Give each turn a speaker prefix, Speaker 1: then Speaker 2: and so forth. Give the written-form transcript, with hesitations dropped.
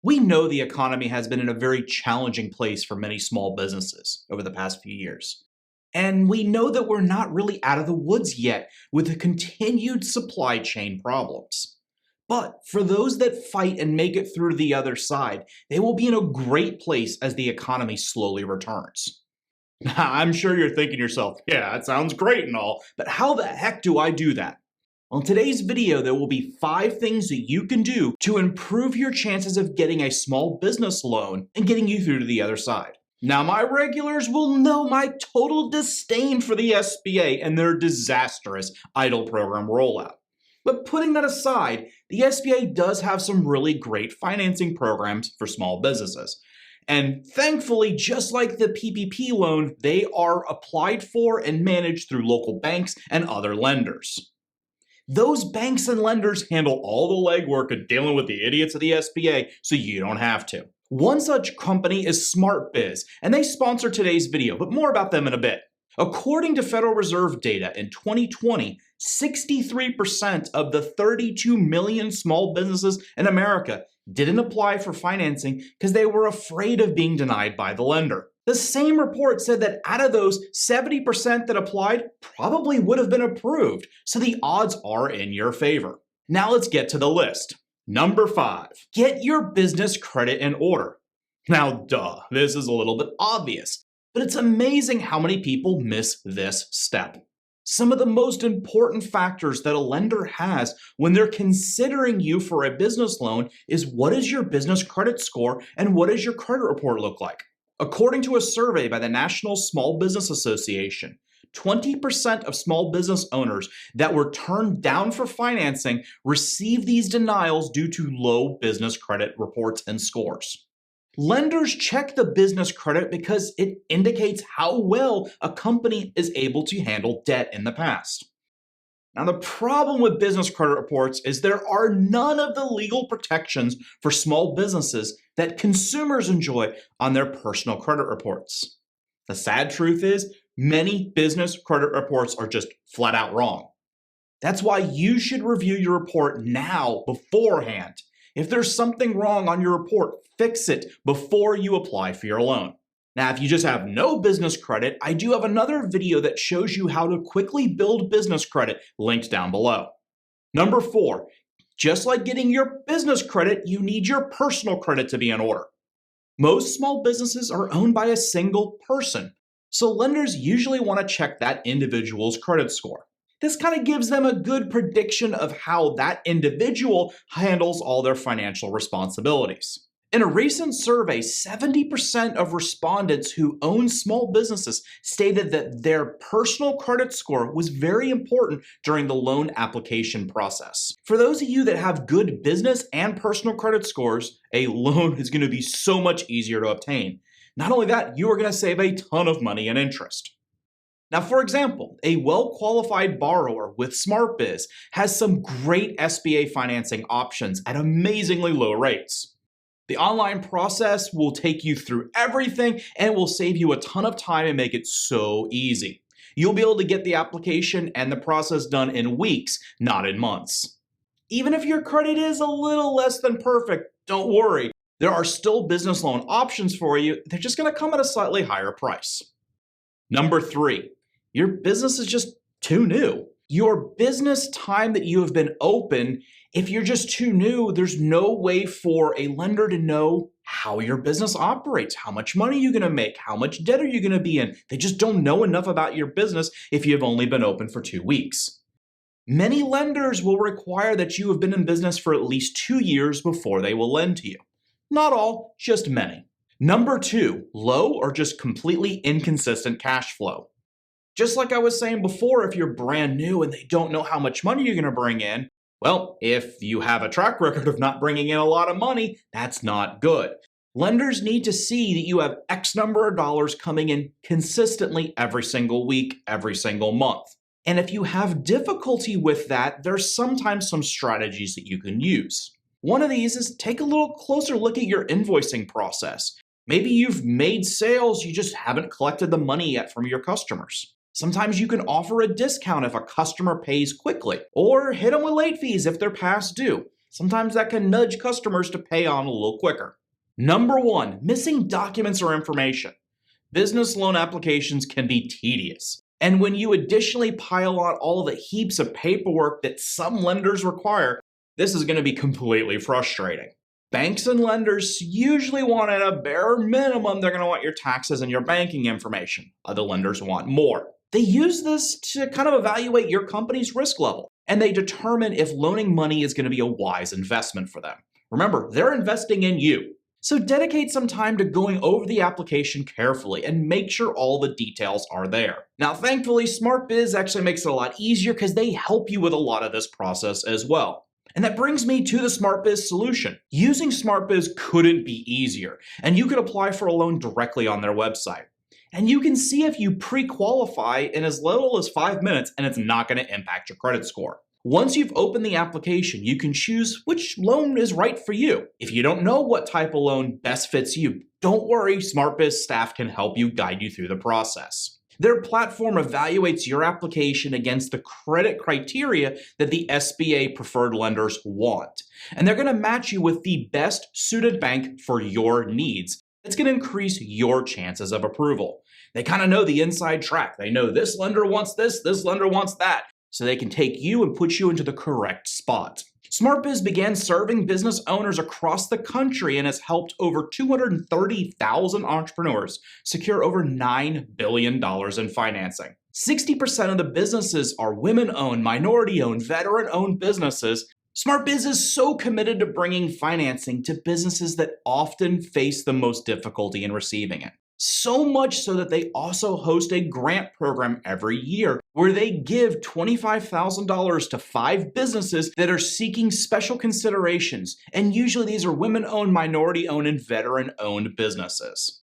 Speaker 1: We know the economy has been in a very challenging place for many small businesses over the past few years. And we know that we're not really out of the woods yet with the continued supply chain problems. But for those that fight and make it through to the other side, they will be in a great place as the economy slowly returns. I'm sure you're thinking to yourself, yeah, that sounds great and all, but how the heck do I do that? Well, in today's video, there will be 5 things that you can do to improve your chances of getting a small business loan and getting you through to the other side. Now, my regulars will know my total disdain for the SBA and their disastrous EIDL program rollout. But putting that aside, the SBA does have some really great financing programs for small businesses. And thankfully, just like the PPP loan, they are applied for and managed through local banks and other lenders. Those banks and lenders handle all the legwork of dealing with the idiots of the SBA, so you don't have to. One such company is SmartBiz, and they sponsor today's video, but more about them in a bit. According to Federal Reserve data, in 2020, 63% of the 32 million small businesses in America didn't apply for financing because they were afraid of being denied by the lender. The same report said that out of those, 70% that applied probably would have been approved, so the odds are in your favor. Now let's get to the list. Number 5, get your business credit in order. Now, duh, this is a little bit obvious, but it's amazing how many people miss this step. Some of the most important factors that a lender has when they're considering you for a business loan is what is your business credit score and what does your credit report look like? According to a survey by the National Small Business Association, 20% of small business owners that were turned down for financing received these denials due to low business credit reports and scores. Lenders check the business credit because it indicates how well a company is able to handle debt in the past. Now, the problem with business credit reports is there are none of the legal protections for small businesses that consumers enjoy on their personal credit reports. The sad truth is, many business credit reports are just flat out wrong. That's why you should review your report now beforehand. If there's something wrong on your report, fix it before you apply for your loan. Now, if you just have no business credit, I do have another video that shows you how to quickly build business credit, linked down below. Number 4, just like getting your business credit, you need your personal credit to be in order. Most small businesses are owned by a single person, so lenders usually want to check that individual's credit score. This kind of gives them a good prediction of how that individual handles all their financial responsibilities. In a recent survey, 70% of respondents who own small businesses stated that their personal credit score was very important during the loan application process. For those of you that have good business and personal credit scores, a loan is going to be so much easier to obtain. Not only that, you are going to save a ton of money in interest. Now, for example, a well-qualified borrower with SmartBiz has some great SBA financing options at amazingly low rates. The online process will take you through everything and will save you a ton of time and make it so easy. You'll be able to get the application and the process done in weeks, not in months. Even if your credit is a little less than perfect, don't worry. There are still business loan options for you. They're just going to come at a slightly higher price. Number 3, your business is just too new. Your business time that you have been open, if you're just too new, there's no way for a lender to know how your business operates, how much money you're going to make, how much debt are you going to be in. They just don't know enough about your business if you've only been open for 2 weeks. Many lenders will require that you have been in business for at least 2 years before they will lend to you. Not all, just many. Number 2, low or just completely inconsistent cash flow. Just like I was saying before, if you're brand new and they don't know how much money you're going to bring in, well, if you have a track record of not bringing in a lot of money, that's not good. Lenders need to see that you have X number of dollars coming in consistently every single week, every single month. And if you have difficulty with that, there's sometimes some strategies that you can use. One of these is take a little closer look at your invoicing process. Maybe you've made sales, you just haven't collected the money yet from your customers. Sometimes you can offer a discount if a customer pays quickly, or hit them with late fees if they're past due. Sometimes that can nudge customers to pay on a little quicker. Number one, missing documents or information. Business loan applications can be tedious. And when you additionally pile on all the heaps of paperwork that some lenders require, this is going to be completely frustrating. Banks and lenders usually want at a bare minimum, they're going to want your taxes and your banking information. Other lenders want more. They use this to kind of evaluate your company's risk level, and they determine if loaning money is going to be a wise investment for them. Remember, they're investing in you. So dedicate some time to going over the application carefully and make sure all the details are there. Now, thankfully, SmartBiz actually makes it a lot easier because they help you with a lot of this process as well. And that brings me to the SmartBiz solution. Using SmartBiz couldn't be easier, and you could apply for a loan directly on their website. And you can see if you pre-qualify in as little as 5 minutes, and it's not going to impact your credit score. Once you've opened the application, you can choose which loan is right for you. If you don't know what type of loan best fits you, don't worry, SmartBiz staff can help you guide you through the process. Their platform evaluates your application against the credit criteria that the SBA preferred lenders want. And they're going to match you with the best suited bank for your needs. It's going to increase your chances of approval. They kind of know the inside track. They know this lender wants this lender wants that. So they can take you and put you into the correct spot. SmartBiz began serving business owners across the country and has helped over 230,000 entrepreneurs secure over $9 billion in financing. 60% of the businesses are women-owned, minority-owned, veteran-owned businesses. SmartBiz is so committed to bringing financing to businesses that often face the most difficulty in receiving it. So much so that they also host a grant program every year where they give $25,000 to 5 businesses that are seeking special considerations. And usually these are women-owned, minority-owned, and veteran-owned businesses.